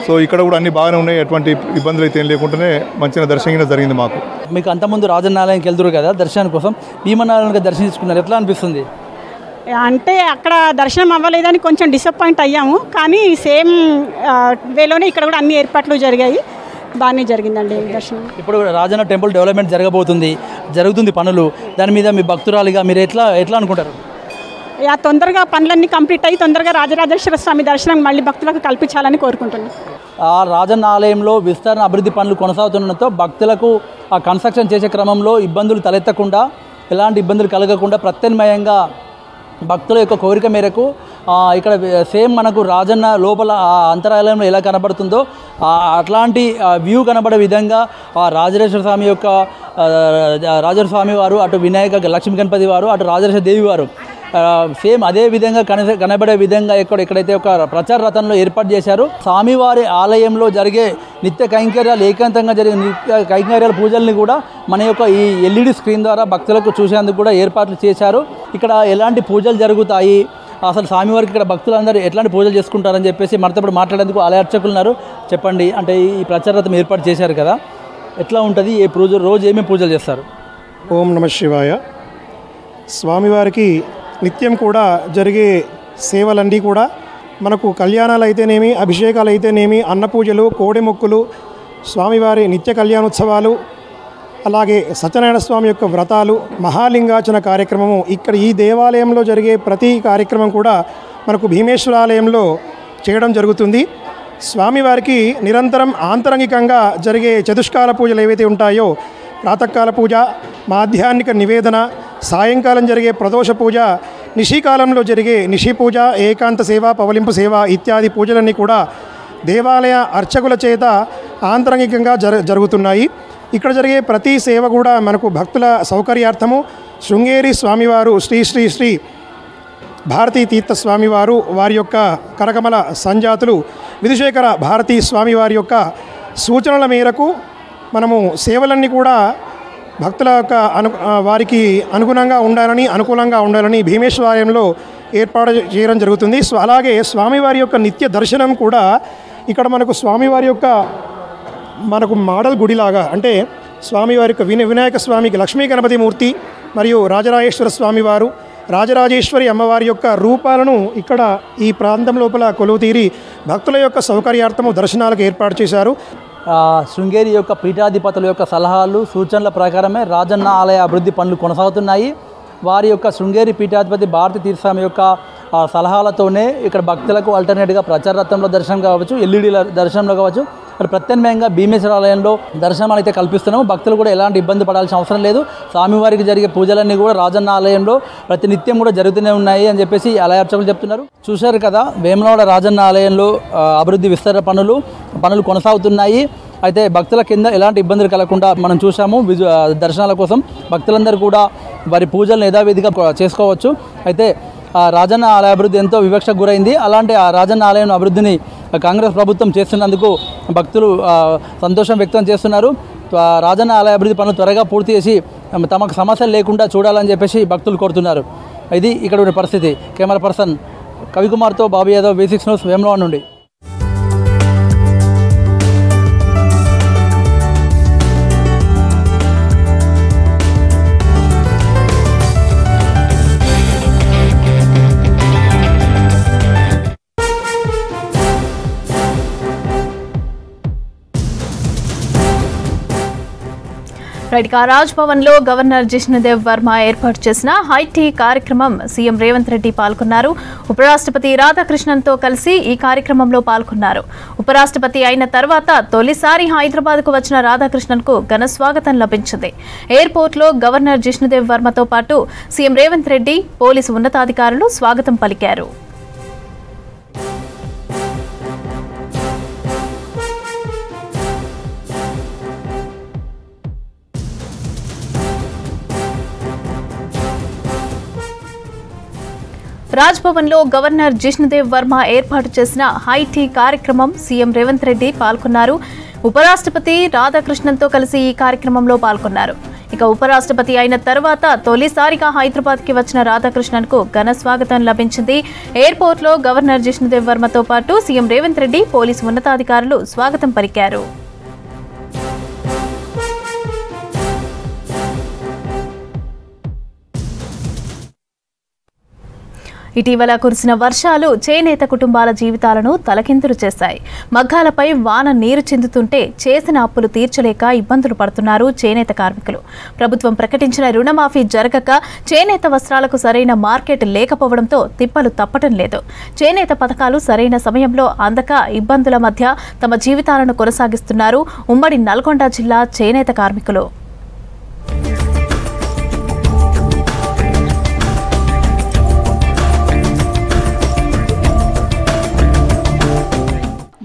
సో ఇక్కడ కూడా అన్ని బాగానే ఉన్నాయి, ఎటువంటి ఇబ్బందులు అయితే ఏం లేకుండానే మంచిగా దర్శనం జరిగింది మాకు. మీకు అంతకుముందు రాజన్న ఆలయానికి వెళ్తురు కదా దర్శనం కోసం, భీమన్న ఆలయానికి దర్శించుకున్నారు, ఎట్లా అనిపిస్తుంది? అంటే అక్కడ దర్శనం అవ్వలేదని కొంచెం డిసప్పాయింట్ అయ్యాము, కానీ సేమ్ వేలోనే ఇక్కడ కూడా అన్ని ఏర్పాట్లు జరిగాయి, బాగానే జరిగిందండి దర్శనం. ఇప్పుడు రాజన్న టెంపుల్ డెవలప్మెంట్ జరుగుతుంది పనులు, దాని మీద మీ భక్తురాలిగా మీరు ఎట్లా అనుకుంటారు? తొందరగా పనులన్నీ కంప్లీట్ అయ్యి తొందరగా రాజరాజేశ్వర స్వామి దర్శనం మళ్ళీ భక్తులకు కల్పించాలని కోరుకుంటున్నాను. ఆ రాజన్న ఆలయంలో విస్తరణ అభివృద్ధి పనులు కొనసాగుతుండడంతో భక్తులకు ఆ కన్స్ట్రక్షన్ చేసే క్రమంలో ఇబ్బందులు తలెత్తకుండా, ఎలాంటి ఇబ్బందులు కలగకుండా ప్రత్యామ్నాయంగా భక్తుల యొక్క కోరిక మేరకు ఇక్కడ సేమ్ మనకు రాజన్న లోపల అంతరాలయంలో ఎలా కనబడుతుందో అట్లాంటి వ్యూ కనబడే విధంగా రాజరాజేశ్వర స్వామి యొక్క రాజరాజేశ్వర స్వామి వారు, అటు వినాయక లక్ష్మీ గణపతి వారు, అటు రాజరాజేశ్వర దేవి వారు సేమ్ అదే విధంగా కనబడే విధంగా ఎక్కడైతే ఒక ప్రచార రథంలో ఏర్పాటు చేశారు. స్వామివారి ఆలయంలో జరిగే నిత్య కైంకర్యాలు, ఏకాంతంగా జరిగే నిత్య కైంకర్యాల పూజల్ని కూడా మన యొక్క ఈ ఎల్ఈడి స్క్రీన్ ద్వారా భక్తులకు చూసేందుకు కూడా ఏర్పాట్లు చేశారు. ఇక్కడ ఎలాంటి పూజలు జరుగుతాయి, అసలు స్వామివారికి ఇక్కడ భక్తులందరూ ఎట్లాంటి పూజలు చేసుకుంటారని చెప్పేసి మనతో మాట్లాడేందుకు ఆలయ అర్చకులు ఉన్నారు. చెప్పండి, అంటే ఈ ప్రచార రథం ఏర్పాటు చేశారు కదా, ఎట్లా ఉంటుంది? ఏ పూజ రోజు ఏమేమి పూజలు చేస్తారు? ఓం నమ శివాయ. స్వామివారికి నిత్యం కూడా జరిగే సేవలన్నీ కూడా మనకు కళ్యాణాలు అయితేనేమి, అభిషేకాలు అయితేనేమి, అన్నపూజలు, కోడి మొక్కులు, స్వామివారి నిత్య కళ్యాణోత్సవాలు, అలాగే సత్యనారాయణ స్వామి యొక్క వ్రతాలు, మహాలింగార్చన కార్యక్రమము, ఇక్కడ ఈ దేవాలయంలో జరిగే ప్రతి కార్యక్రమం కూడా మనకు భీమేశ్వరాలయంలో చేయడం జరుగుతుంది. స్వామివారికి నిరంతరం ఆంతరంగికంగా జరిగే చతుష్కాల పూజలు ఏవైతే ఉంటాయో, ప్రాతకాల పూజ, మాధ్యాహ్నిక నివేదన, సాయంకాలం జరిగే ప్రదోష పూజ, నిశీకాలంలో జరిగే నిశీ పూజ, ఏకాంత సేవ, పవలింపు సేవ ఇత్యాది పూజలన్నీ కూడా దేవాలయ అర్చకుల చేత ఆంతరంగికంగా జరుగుతున్నాయి. ఇక్కడ జరిగే ప్రతి సేవ కూడా మనకు భక్తుల సౌకర్యార్థము శృంగేరి స్వామివారు శ్రీ శ్రీ శ్రీ భారతీ తీర్థ స్వామివారు వారి యొక్క కరకమల సంజాతులు విధుశేఖర భారతీ స్వామివారి యొక్క సూచనల మేరకు మనము సేవలన్నీ కూడా భక్తుల యొక్క వారికి అనుగుణంగా ఉండాలని, అనుకూలంగా ఉండాలని భీమేశ్వరాలయంలో ఏర్పాటు చేయడం జరుగుతుంది. అలాగే స్వామివారి యొక్క నిత్య దర్శనం కూడా ఇక్కడ మనకు స్వామివారి యొక్క మనకు మోడల్ గుడిలాగా, అంటే స్వామివారి యొక్క వినాయక స్వామికి లక్ష్మీ గణపతి మూర్తి మరియు రాజరాజేశ్వర స్వామివారు, రాజరాజేశ్వరి అమ్మవారి యొక్క రూపాలను ఇక్కడ ఈ ప్రాంతం లోపల కొలువు తీరి భక్తుల యొక్క సౌకర్యార్థము దర్శనాలకు ఏర్పాటు చేశారు. శృంగేరి యొక్క పీఠాధిపతుల యొక్క సలహాలు, సూచనల ప్రకారమే రాజన్న ఆలయ అభివృద్ధి పనులు కొనసాగుతున్నాయి. వారి యొక్క శృంగేరి పీఠాధిపతి భారతీ తీర్థస్వామి యొక్క సలహాలతోనే ఇక్కడ భక్తులకు ఆల్టర్నేట్గా ప్రచార రథంలో దర్శనం కావచ్చు, ఎల్ఈడీల దర్శనంలో కావచ్చు, ఇక్కడ ప్రత్యామ్నాయంగా భీమేశ్వరాలయంలో దర్శనాలు అయితే కల్పిస్తున్నాము. భక్తులు కూడా ఎలాంటి ఇబ్బంది పడాల్సిన అవసరం లేదు. స్వామివారికి జరిగే పూజలన్నీ కూడా రాజన్న ఆలయంలో ప్రతినిత్యం కూడా జరుగుతూనే ఉన్నాయి అని చెప్పేసి ఆలయ అర్చకులు చెప్తున్నారు. చూశారు కదా, వేములవాడ రాజన్న ఆలయంలో అభివృద్ధి విస్తరణ పనులు కొనసాగుతున్నాయి. అయితే భక్తుల కింద ఎలాంటి ఇబ్బందులు కలగకుండా మనం చూసాము. దర్శనాల కోసం భక్తులందరూ కూడా వారి పూజలను యథావిధిగా చేసుకోవచ్చు. అయితే రాజన్న ఆలయ అభివృద్ధి ఎంతో వివక్షకు గురైంది. అలాంటి ఆ రాజన్న ఆలయం అభివృద్ధిని కాంగ్రెస్ ప్రభుత్వం చేస్తున్నందుకు భక్తులు సంతోషం వ్యక్తం చేస్తున్నారు. రాజన్న ఆలయ అభివృద్ధి పనులు త్వరగా పూర్తి చేసి తమకు సమస్యలు లేకుండా చూడాలని చెప్పేసి భక్తులు కోరుతున్నారు. ఇది ఇక్కడ ఉన్న పరిస్థితి. కెమెరా పర్సన్ కవికుమార్తో బాబు యాదవ్, V6 న్యూస్, వేములవాడ నుండి. రైట్గా రాజ్భవన్లో గవర్నర్ జిష్ణుదేవ్ వర్మ ఏర్పాటు చేసిన హైటీ కార్యక్రమం సీఎం రేవంత్ రెడ్డి పాల్గొన్నారు. ఉపరాష్ట్రపతి రాధాకృష్ణన్తో కలిసి ఈ కార్యక్రమంలో పాల్గొన్నారు. ఉపరాష్ట్రపతి అయిన తర్వాత తొలిసారి హైదరాబాద్కు వచ్చిన రాధాకృష్ణన్కు ఘన స్వాగతం లభించింది. ఎయిర్పోర్ట్లో గవర్నర్ జిష్ణుదేవ్ వర్మతో పాటు సీఎం రేవంత్ రెడ్డి, పోలీసు ఉన్నతాధికారులు స్వాగతం పలికారు. రాజ్భవన్లో గవర్నర్ జిష్ణుదేవ్ వర్మ ఏర్పాటు చేసిన హైటీ కార్యక్రమం సీఎం రేవంత్ రెడ్డి పాల్గొన్నారు. ఉపరాష్ట్రపతి రాధాకృష్ణన్తో కలిసి ఈ కార్యక్రమంలో పాల్గొన్నారు. ఇక ఉపరాష్ట్రపతి అయిన తర్వాత తొలిసారిగా హైదరాబాద్కి వచ్చిన రాధాకృష్ణన్కు ఘన స్వాగతం లభించింది. ఎయిర్పోర్ట్లో గవర్నర్ జిష్ణుదేవ్ వర్మతో పాటు సీఎం రేవంత్ రెడ్డి, పోలీసు ఉన్నతాధికారులు స్వాగతం పలికారు. ఇటీవల కురిసిన వర్షాలు చేనేత కుటుంబాల జీవితాలను తలకిందులు చేశాయి. మగ్గాలపై వాన నీరు చిందుతుంటే చేసిన అప్పులు తీర్చలేక ఇబ్బందులు పడుతున్నారు చేనేత కార్మికులు. ప్రభుత్వం ప్రకటించిన రుణమాఫీ జరగక చేనేత వస్త్రాలకు సరైన మార్కెట్ లేకపోవడంతో తిప్పలు తప్పటం లేదు. చేనేత పథకాలు సరైన సమయంలో అందక ఇబ్బందుల మధ్య తమ జీవితాలను కొనసాగిస్తున్నారు ఉమ్మడి నల్గొండ జిల్లా చేనేత కార్మికులు.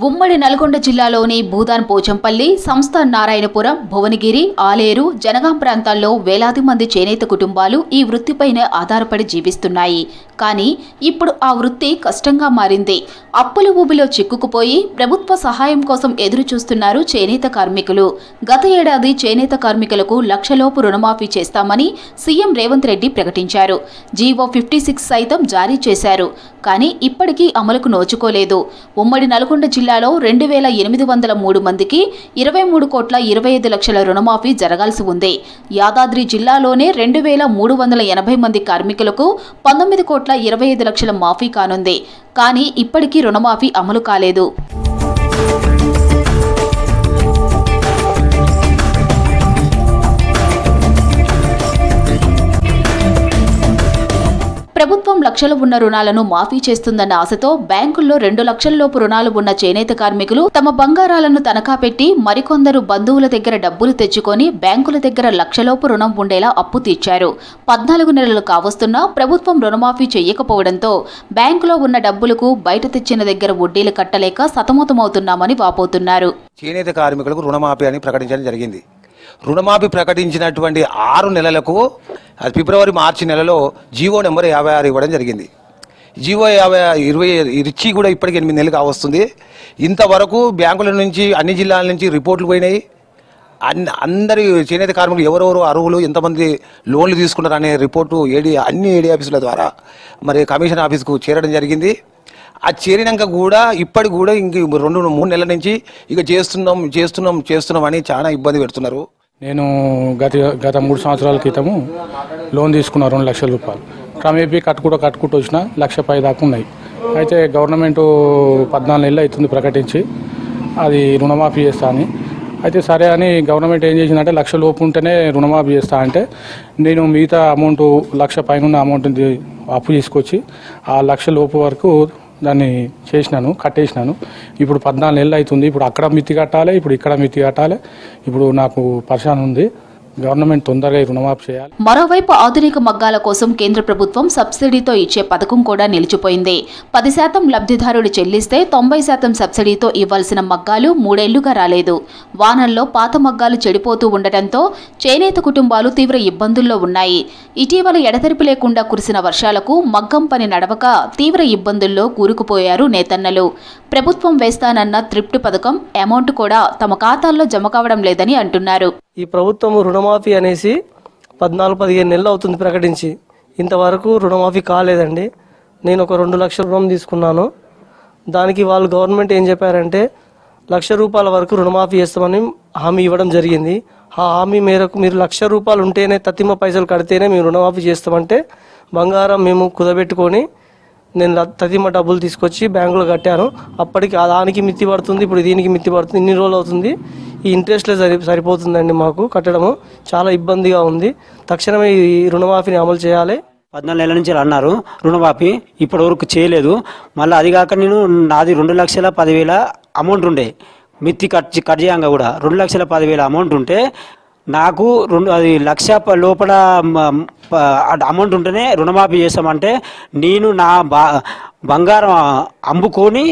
ఉమ్మడి నల్గొండ జిల్లాలోని భూదాన్ పోచంపల్లి, సంస్థ నారాయణపురం, భువనగిరి, ఆలేరు, జనగాం ప్రాంతాల్లో వేలాది మంది చేనేత కుటుంబాలు ఈ వృత్తిపైనే ఆధారపడి జీవిస్తున్నాయి. కానీ ఇప్పుడు ఆ వృత్తి కష్టంగా మారింది. అప్పుల ఊబిలో చిక్కుకుపోయి ప్రభుత్వ సహాయం కోసం ఎదురు చూస్తున్నారు చేనేత కార్మికులు. గత ఏడాది చేనేత కార్మికులకు లక్షలోపు రుణమాఫీ చేస్తామని సీఎం రేవంత్ రెడ్డి ప్రకటించారు. జీవో 56 సైతం జారీ చేశారు. కానీ ఇప్పటికీ అమలుకు నోచుకోలేదు. ఉమ్మడి నల్గొండ జిల్లాలో 2803 మందికి 23,25,00,000 రుణమాఫీ జరగాల్సి ఉంది. యాదాద్రి జిల్లాలోనే 2,380 మంది కార్మికులకు 19,25,00,000 మాఫీ కానుంది. కానీ ఇప్పటికీ రుణమాఫీ అమలు కాలేదు. ప్రభుత్వం లక్షలు ఉన్న రుణాలను మాఫీ చేస్తుందన్న ఆశతో బ్యాంకుల్లో 2 లక్షల లోపు రుణాలు ఉన్న చేనేత కార్మికులు తమ బంగారాలను తనఖా పెట్టి మరికొందరు బంధువుల దగ్గర డబ్బులు తెచ్చుకొని బ్యాంకుల దగ్గర లక్షలోపు రుణం ఉండేలా అప్పు తీర్చారు. 14 నెలలు కావస్తున్నా ప్రభుత్వం రుణమాఫీ చేయకపోవడంతో బ్యాంకులో ఉన్న డబ్బులకు బయట తెచ్చిన దగ్గర వడ్డీలు కట్టలేక సతమతమవుతున్నామని వాపోతున్నారు. చేనేత కార్మికులకు రుణమాఫీ అని ప్రకటించడం జరిగింది. రుణమాఫీ ప్రకటించినటువంటి 6 నెలలకు అది ఫిబ్రవరి మార్చి నెలలో జీవో నెంబర్ 56 ఇవ్వడం జరిగింది. జీవో 20 ఇచ్చి కూడా ఇప్పటికి 8 నెలలు కావస్తుంది. ఇంతవరకు బ్యాంకుల నుంచి అన్ని జిల్లాల నుంచి రిపోర్ట్లు పోయినాయి. అందరి చేనేత కార్మికులు ఎవరెవరు అర్హులు, ఎంతమంది లోన్లు తీసుకున్నారు అనే రిపోర్టు అన్ని ఏడీ ఆఫీసుల ద్వారా మరి కమిషన్ ఆఫీస్కు చేరడం జరిగింది. ఆ చేరినాక కూడా ఇప్పటికి కూడా ఇంక 2-3 నెలల నుంచి ఇక చేస్తున్నాం అని చాలా ఇబ్బంది పెడుతున్నారు. నేను గత 3 సంవత్సరాల క్రితము లోన్ తీసుకున్నా 2 లక్షల రూపాయలు. క్రమేపీ కట్టుకుంటూ వచ్చిన 1,00,000 దాకా ఉన్నాయి. అయితే గవర్నమెంట్ 14 నెలలు అవుతుంది ప్రకటించి అది రుణమాఫీ చేస్తా అని. అయితే సరే అని గవర్నమెంట్ ఏం చేసిందంటే 1,00,000 లోపు ఉంటేనే రుణమాఫీ చేస్తా అంటే నేను మిగతా అమౌంట్ 1,00,000 పైన అమౌంట్ అప్పు తీసుకొచ్చి ఆ 1,00,000 లోపు వరకు దాన్ని కట్టేసినాను. ఇప్పుడు 14 నెలలు అవుతుంది. ఇప్పుడు అక్కడ మిత్తి కట్టాలి, ఇప్పుడు ఇక్కడ మిత్తి కట్టాలి. ఇప్పుడు నాకు పరిశాన్ ఉంది. గవర్నమెంట్ తొందరగా రుణమాఫీ చేయాలి. మరోవైపు ఆధునిక మగ్గాల కోసం కేంద్ర ప్రభుత్వం సబ్సిడీతో ఇచ్చే పథకం కూడా నిలిచిపోయింది. 10% లబ్ధిదారులు చెల్లిస్తే 90% సబ్సిడీతో ఇవ్వాల్సిన మగ్గాలు 3 ఏళ్లుగా రాలేదు. వానల్లో పాత మగ్గాలు చెడిపోతూ ఉండటంతో చేనేత కుటుంబాలు తీవ్ర ఇబ్బందుల్లో ఉన్నాయి. ఇటీవల ఎడతెరిపి లేకుండా కురిసిన వర్షాలకు మగ్గం పని నడవక తీవ్ర ఇబ్బందుల్లో కూరుకుపోయారు నేతన్నలు. ప్రభుత్వం వేస్తానన్న త్రిప్ట్ పథకం అమౌంట్ కూడా తమ ఖాతాల్లో జమ కావడం లేదని అంటున్నారు. ఈ ప్రభుత్వం రుణమాఫీ అనేసి 14-15 నెలలు అవుతుంది ప్రకటించి, ఇంతవరకు రుణమాఫీ కాలేదండి. నేను ఒక 2 లక్షల రుణం తీసుకున్నాను. దానికి వాళ్ళు గవర్నమెంట్ ఏం చెప్పారంటే 1,00,000 రూపాయల వరకు రుణమాఫీ చేస్తామని హామీ ఇవ్వడం జరిగింది. ఆ హామీ మేరకు మీరు 1,00,000 రూపాయలు ఉంటేనే తత్తిమ పైసలు కడితేనే మేము రుణమాఫీ చేస్తామంటే బంగారం మేము కుదబెట్టుకొని నేను తత్తిమ డబ్బులు తీసుకొచ్చి బ్యాంకులో కట్టాను. అప్పటికి దానికి మిత్తి పడుతుంది, ఇప్పుడు దీనికి మిత్తి పడుతుంది. ఇన్ని రోజులు అవుతుంది. ఈ ఇంట్రెస్ట్లే సరిపోతుందండి. మాకు కట్టడము చాలా ఇబ్బందిగా ఉంది. తక్షణమే ఈ రుణమాఫీని అమలు చేయాలి. 14 నెలల నుంచి అన్నారు రుణమాఫీ, ఇప్పటి వరకు చేయలేదు. మళ్ళీ అది కాక నాది 2,10,000 అమౌంట్ ఉండే మిత్తి కట్ చేయంగా కూడా 2,10,000 అమౌంట్ ఉంటే నాకు 1,00,000 లోపల అమౌంట్ ఉంటేనే రుణమాఫీ చేస్తామంటే నేను నా బంగారం అమ్ముకొని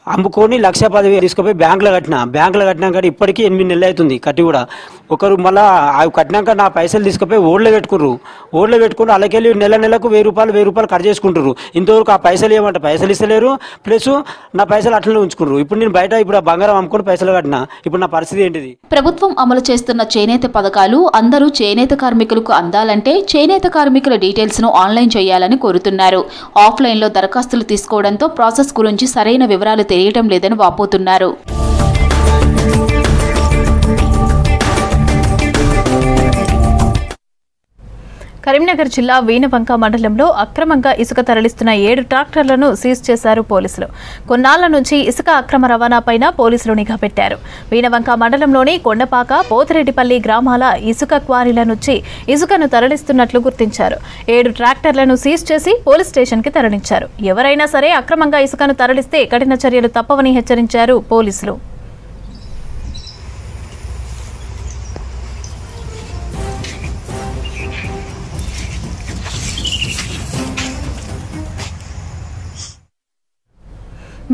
1,10,000 తీసుకుపోయి బ్యాంకులో కట్టినాక ఇప్పటికీ 8 నెలలు అవుతుంది కట్టి కూడా. ఒకరు మళ్ళీ అవి కట్టినాక నా పైసలు తీసుకుపోయి ఓడ్లో పెట్టుకుని అలాకెళ్ళి నెలకు 1,000 రూపాయలు కట్ చేసుకుంటారు. ఇంతవరకు ఆ పైసలు ఏమంటే పైసలు ఇస్తలేరు, ప్లస్ నా పైసలు అట్లనే ఉంచుకున్నారు. ఇప్పుడు నేను బయట ఇప్పుడు ఆ బంగారం అమ్ముకొని పైసలు కట్టినా. ఇప్పుడు నా పరిస్థితి ఏంటిది? ప్రభుత్వం అమలు చేస్తున్న చేనేత పథకాలు అందరూ చేనేత కార్మికులకు అందాలంటే చేనేత కార్మికుల డీటెయిల్స్ ను ఆన్లైన్ చేయాలని కోరుతున్నారు. ఆఫ్లైన్ లో దరఖాస్తులు తీసుకోవడంతో ప్రాసెస్ గురించి సరైన వివరాలు తెలియటం లేదని వాపోతున్నారు. కరీంనగర్ జిల్లా వీణవంక మండలంలో అక్రమంగా ఇసుక తరలిస్తున్న 7 ట్రాక్టర్లను సీజ్ చేశారు పోలీసులు. కొన్నాళ్ల నుంచి ఇసుక అక్రమ రవాణాపైన పోలీసులు నిఘా పెట్టారు. వీణవంక మండలంలోని కొండపాక, పోతిరెడ్డిపల్లి గ్రామాల ఇసుక క్వారీల నుంచి ఇసుకను తరలిస్తున్నట్లు గుర్తించారు. 7 ట్రాక్టర్లను సీజ్ చేసి పోలీస్ స్టేషన్కి తరలించారు. ఎవరైనా సరే అక్రమంగా ఇసుకను తరలిస్తే కఠిన చర్యలు తప్పవని హెచ్చరించారు పోలీసులు.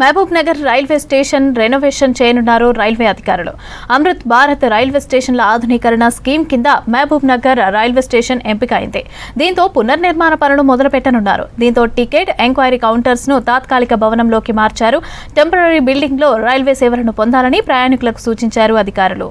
Mahabubnagar railway station renovation చేయనున్నారు రైల్వే అధికారులు. అమృత్ భారత్ రైల్వే స్టేషన్ల ఆధునీకరణ స్కీమ్ కింద మహబూబ్ నగర్ రైల్వే స్టేషన్ ఎంపికైంది. దీంతో పునర్నిర్మాణ పనులు మొదలుపెట్టనున్నారు. దీంతో టికెట్ ఎంక్వైరీ కౌంటర్స్ ను తాత్కాలిక భవనంలోకి మార్చారు. టెంపరరీ బిల్డింగ్ లో రైల్వే సేవలను పొందాలని ప్రయాణికులకు సూచించారు అధికారులు.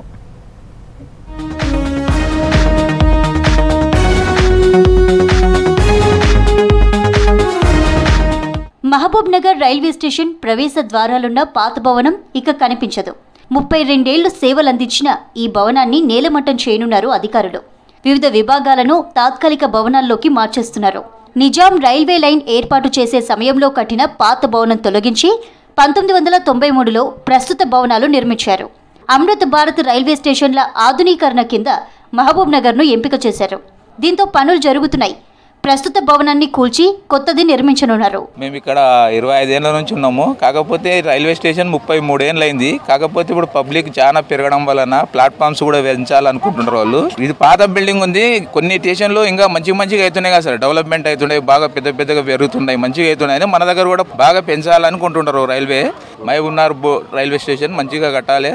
మహబూబ్ మహబూబ్ నగర్ రైల్వే స్టేషన్ ప్రవేశ ద్వారాలున్న పాత భవనం ఇక కనిపించదు. 32 ఏళ్లు సేవలందించిన ఈ భవనాన్ని నేలమట్టం చేయనున్నారు అధికారులు. వివిధ విభాగాలను తాత్కాలిక భవనాల్లోకి మార్చేస్తున్నారు. నిజాం రైల్వే లైన్ ఏర్పాటు చేసే సమయంలో కట్టిన పాత భవనం తొలగించి 1993లో ప్రస్తుత భవనాలు నిర్మించారు. అమృత్ భారత్ రైల్వే స్టేషన్ల ఆధునీకరణ కింద మహబూబ్ నగర్ను ఎంపిక చేశారు. దీంతో పనులు జరుగుతున్నాయి. ప్రస్తుత భవనాన్ని కూల్చి కొత్తది నిర్మించనున్నారు. మేము ఇక్కడ 25 ఏళ్ల నుంచి ఉన్నాము. కాకపోతే రైల్వే స్టేషన్ 33 ఏళ్ళు అయింది. కాకపోతే ఇప్పుడు పబ్లిక్ చాలా పెరగడం వలన ప్లాట్ఫామ్స్ కూడా పెంచాలనుకుంటున్నారు వాళ్ళు. ఇది పాత బిల్డింగ్ ఉంది. కొన్ని స్టేషన్లు ఇంకా మంచిగా అవుతున్నాయి కదా సార్, డెవలప్మెంట్ అవుతున్నాయి, బాగా పెద్దగా పెరుగుతున్నాయి, మంచిగా అవుతున్నాయి. మన దగ్గర కూడా బాగా పెంచాలనుకుంటున్నారు రైల్వే. మహబూబ్నగర్ రైల్వే స్టేషన్ మంచిగా కట్టాలి,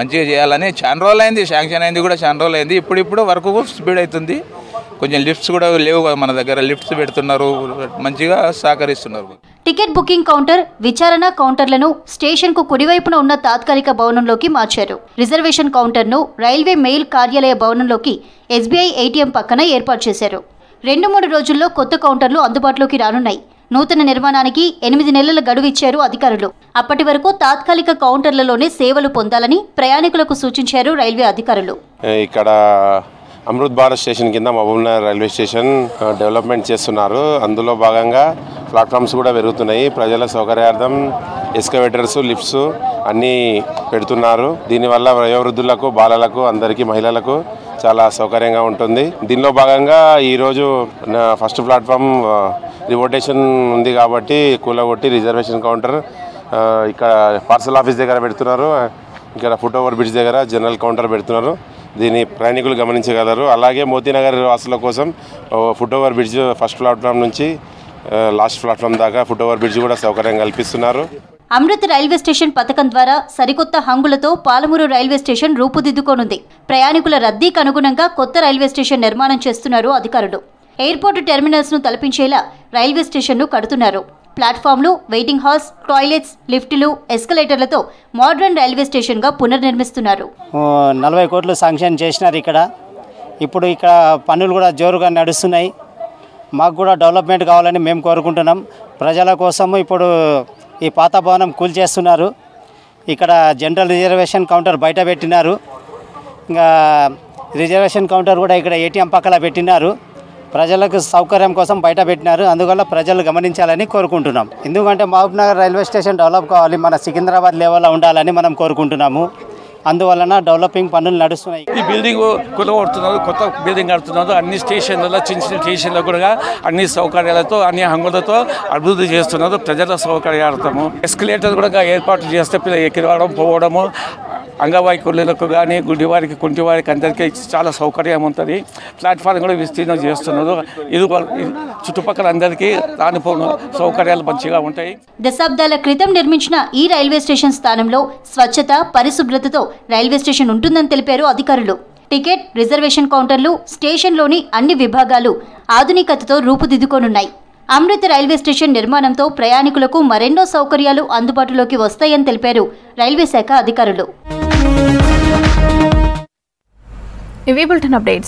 మంచిగా చేయాలని చాలా రోజులు అయింది. శాంక్షన్ అయింది కూడా చాలా రోజులు అయింది. ఇప్పుడు వర్క్ స్పీడ్ అవుతుంది. కొంచెం లిఫ్ట్స్ కూడా లేవు మన దగ్గర, లిఫ్ట్స్ పెడుతున్నారు, మంచిగా సహకరిస్తున్నారు. టికెట్ బుకింగ్ కౌంటర్, విచారణ కౌంటర్లను స్టేషన్కు కుడివైపున ఉన్న తాత్కాలిక భవనంలోకి మార్చారు. రిజర్వేషన్ కౌంటర్ను రైల్వే మెయిల్ కార్యాలయ భవనంలోకి SBI ATM పక్కన ఏర్పాటు చేశారు. 2-3 రోజుల్లో కొత్త కౌంటర్లు అందుబాటులోకి రానున్నాయి. నూతన నిర్మాణానికి 8 నెలల గడువు ఇచ్చారు అధికారులు. అప్పటి వరకు తాత్కాలిక కౌంటర్లలోనే సేవలు పొందాలని ప్రయాణికులకు సూచించారు రైల్వే అధికారులు. ఇక్కడ అమృత్ భారత్ స్టేషన్ కింద మహబూబ్నగర్ రైల్వే స్టేషన్ డెవలప్మెంట్ చేస్తున్నారు. అందులో భాగంగా ప్లాట్ఫామ్స్ కూడా పెరుగుతున్నాయి. ప్రజల సౌకర్యార్థం ఎస్కవేటర్స్, లిఫ్ట్స్ అన్నీ పెడుతున్నారు. దీనివల్ల వయోవృద్ధులకు, బాలలకు, అందరికీ, మహిళలకు చాలా సౌకర్యంగా ఉంటుంది. దీనిలో భాగంగా ఈరోజు ఫస్ట్ ప్లాట్ఫామ్ రివోటేషన్ ఉంది కాబట్టి కూలగొట్టి రిజర్వేషన్ కౌంటర్ ఇక్కడ పార్సల్ ఆఫీస్ దగ్గర పెడుతున్నారు. ఇక్కడ ఫుట్ ఓవర్ బ్రిడ్జ్ దగ్గర జనరల్ కౌంటర్ పెడుతున్నారు. దీన్ని ప్రయాణికులు గమనించగలరు. అలాగే మోతీనగర్ వాసుల కోసం foot over bridge first platform నుంచి లాస్ట్ ప్లాట్ఫామ్ దాకా ఫుట్ ఓవర్ బ్రిడ్జ్ కూడా సౌకర్యం కల్పిస్తున్నారు. అమృత్ రైల్వే స్టేషన్ పథకం ద్వారా సరికొత్త హంగులతో పాలమూరు రైల్వే స్టేషన్ రూపుదిద్దుకోనుంది. ప్రయాణికుల రద్దీకి అనుగుణంగా కొత్త రైల్వే స్టేషన్ నిర్మాణం చేస్తున్నారు అధికారులు. ఎయిర్పోర్టు టెర్మినల్స్ను తలపించేలా రైల్వే స్టేషన్ను కడుతున్నారు. ప్లాట్ఫామ్లు, వెయిటింగ్ హాల్స్, టాయిలెట్స్, లిఫ్టులు, ఎస్కలేటర్లతో మోడర్న్ రైల్వే స్టేషన్గా పునర్నిర్మిస్తున్నారు. 40 కోట్లు శాంక్షన్ చేసినారు ఇక్కడ. ఇప్పుడు ఇక్కడ పనులు కూడా జోరుగా నడుస్తున్నాయి. మాకు కూడా డెవలప్మెంట్ కావాలని మేము కోరుకుంటున్నాం. ప్రజల కోసం ఇప్పుడు ఈ పాత భవనం కూల్చేస్తున్నారు. ఇక్కడ జనరల్ రిజర్వేషన్ కౌంటర్ బయట పెట్టినారు. ఇంకా రిజర్వేషన్ కౌంటర్ కూడా ఇక్కడ ATM పక్కన పెట్టినారు. ప్రజలకు సౌకర్యం కోసం బయట పెట్టినారు. అందువల్ల ప్రజలు గమనించాలని కోరుకుంటున్నాం. ఎందుకంటే మహబూబ్నగర్ రైల్వే స్టేషన్ డెవలప్ కావాలి, మన సికింద్రాబాద్ లెవెల్లో ఉండాలని మనం కోరుకుంటున్నాము. అందువలన డెవలపింగ్ పనులు నడుస్తున్నాయి. ఈ బిల్డింగ్ కొడుతున్నారు, కొత్త బిల్డింగ్ కడుతున్నారు. అన్ని స్టేషన్లలో, చిన్న స్టేషన్లో కూడా అన్ని సౌకర్యాలతో, అన్ని హంగులతో అభివృద్ధి చేస్తున్నారు. ప్రజల సౌకర్యార్థము ఎస్కలేటర్ కూడా ఏర్పాటు చేస్తే ఎక్కిరావడం, పోవడము, అంగవైకల్యులకు కానీ, గుడ్డివారికి, కుంటివారికి అందరికీ చాలా సౌకర్యం ఉంటుంది. ప్లాట్ఫామ్ కూడా విస్తీర్ణం చేస్తున్నారు. ఇది చుట్టుపక్కల అందరికీ రానిపోయిన సౌకర్యాలు మంచిగా ఉంటాయి. దశాబ్దాల క్రితం నిర్మించిన ఈ రైల్వే స్టేషన్ స్థానంలో స్వచ్ఛత, పరిశుభ్రతతో రైల్వే స్టేషన్ ఉంటుందని తెలిపారు అధికారులు. టికెట్, రిజర్వేషన్ కౌంటర్లు, స్టేషన్లోని అన్ని విభాగాలు ఆధునికతతో రూపుదిద్దుకోనున్నాయి. అమృత్ రైల్వే స్టేషన్ నిర్మాణంతో ప్రయాణికులకు మరెన్నో సౌకర్యాలు అందుబాటులోకి వస్తాయని తెలిపారు రైల్వే శాఖ అధికారులు. ఇవి బులెటిన్ అప్డేట్స్.